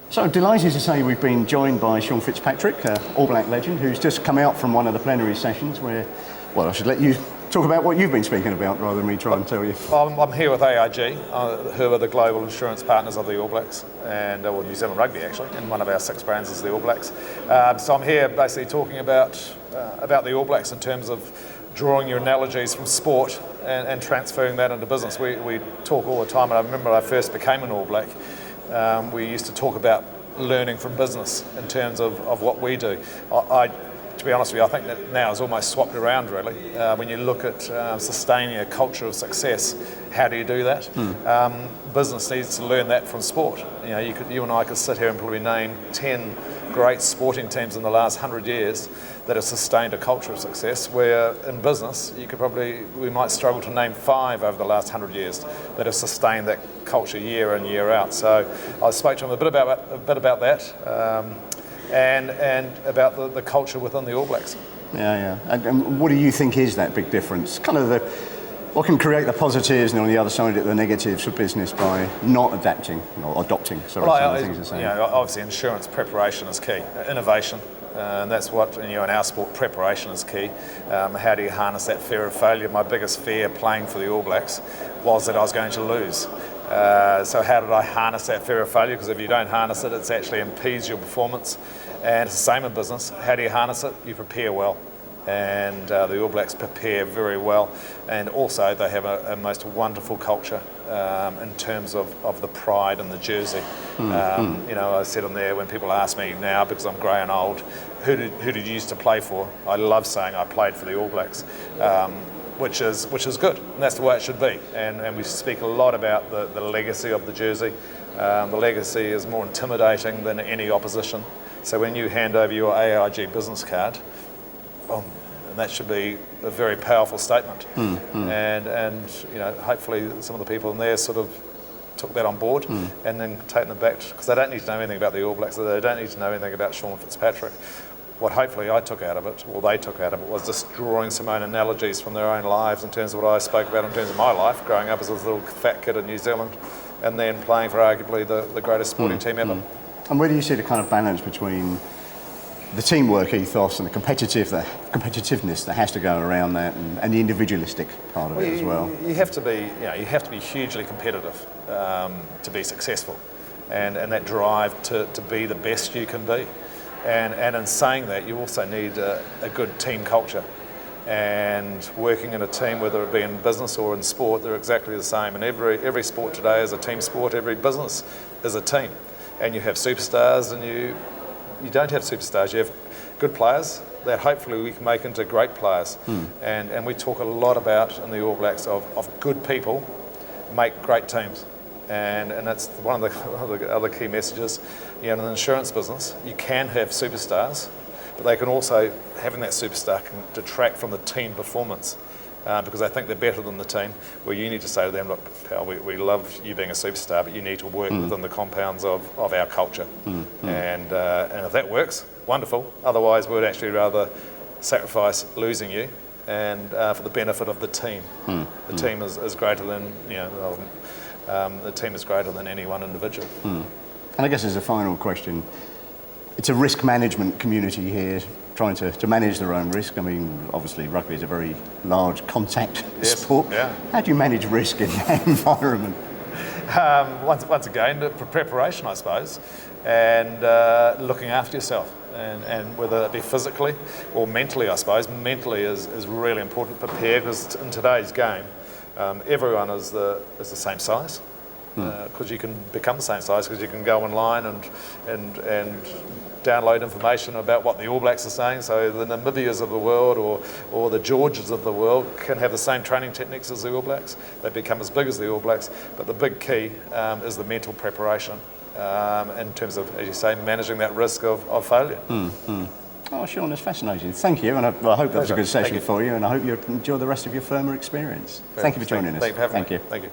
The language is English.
So I'm delighted to say we've been joined by Sean Fitzpatrick, All Black legend, who's just come out from one of the plenary sessions where, well, I should let you talk about what you've been speaking about rather than me try and tell you. I'm here with AIG, who are the global insurance partners of the All Blacks, and New Zealand Rugby actually, and one of our 6 brands is the All Blacks. So I'm here basically talking about the All Blacks in terms of drawing your analogies from sport and transferring that into business. We talk all the time, and I remember when I first became an All Black, we used to talk about learning from business in terms of what we do. To be honest with you, I think that now is almost swapped around really. When you look at sustaining a culture of success, how do you do that? Business needs to learn that from sport. You know, you and I could sit here and probably name 10 great sporting teams in the last 100 years that have sustained a culture of success, where in business we might struggle to name 5 over the last 100 years that have sustained that culture year in, year out. So I spoke to him a bit about that. And about the culture within the All Blacks. Yeah. And what do you think is that big difference? Kind of what can create the positives and on the other side the negatives for business by not adapting or adopting? Sorry, some of the things you're saying. Obviously insurance preparation is key. Innovation, and that's what in our sport, preparation is key. How do you harness that fear of failure? My biggest fear playing for the All Blacks was that I was going to lose. So how did I harness that fear of failure? Because if you don't harness it, it actually impedes your performance. And it's the same in business. How do you harness it? You prepare well. And the All Blacks prepare very well. And also they have a most wonderful culture in terms of the pride and the jersey. You know, I said on there, when people ask me now, because I'm grey and old, who did you used to play for? I love saying I played for the All Blacks. Which is good, and that's the way it should be. And we speak a lot about the legacy of the jersey. The legacy is more intimidating than any opposition. So when you hand over your AIG business card, and that should be a very powerful statement. And you know, hopefully some of the people in there sort of took that on board and then taken it back, because they don't need to know anything about the All Blacks. They don't need to know anything about Sean Fitzpatrick. What hopefully I took out of it, or they took out of it, was just drawing some own analogies from their own lives in terms of what I spoke about in terms of my life, growing up as a little fat kid in New Zealand and then playing for arguably the greatest sporting team ever. And where do you see the kind of balance between the teamwork ethos and the competitiveness that has to go around that, and the individualistic part of it as well? You have to be hugely competitive to be successful, and that drive to be the best you can be. And in saying that, you also need a good team culture. And working in a team, whether it be in business or in sport, they're exactly the same. And every sport today is a team sport. Every business is a team. And you have superstars, and you don't have superstars. You have good players that hopefully we can make into great players. And we talk a lot about in the All Blacks of good people make great teams. And that's one of the other key messages. You know, in the insurance business, you can have superstars, but they can also, having that superstar can detract from the team performance because they think they're better than the team, where you need to say to them, look, pal, we love you being a superstar, but you need to work within the compounds of our culture. And if that works, wonderful. Otherwise, we'd actually rather sacrifice losing you and for the benefit of the team. The team is greater than, the team is greater than any one individual. And I guess as a final question, it's a risk management community here, trying to manage their own risk. I mean, obviously rugby is a very large contact sport. Yeah. How do you manage risk in that environment? Once again, preparation, I suppose, and looking after yourself. And whether it be physically or mentally, I suppose. Mentally is really important to prepare, because in today's game, everyone is the same size, because you can become the same size, because you can go online and download information about what the All Blacks are saying. So the Namibias of the world or the Georges of the world can have the same training techniques as the All Blacks. They become as big as the All Blacks. But the big key is the mental preparation in terms of, as you say, managing that risk of failure. Oh, Sean, that's fascinating. Thank you, and I hope that was a good session for you, and I hope you enjoy the rest of your FERMA experience. Thank you for joining us. Thank you for having me. Thank you. Thank you.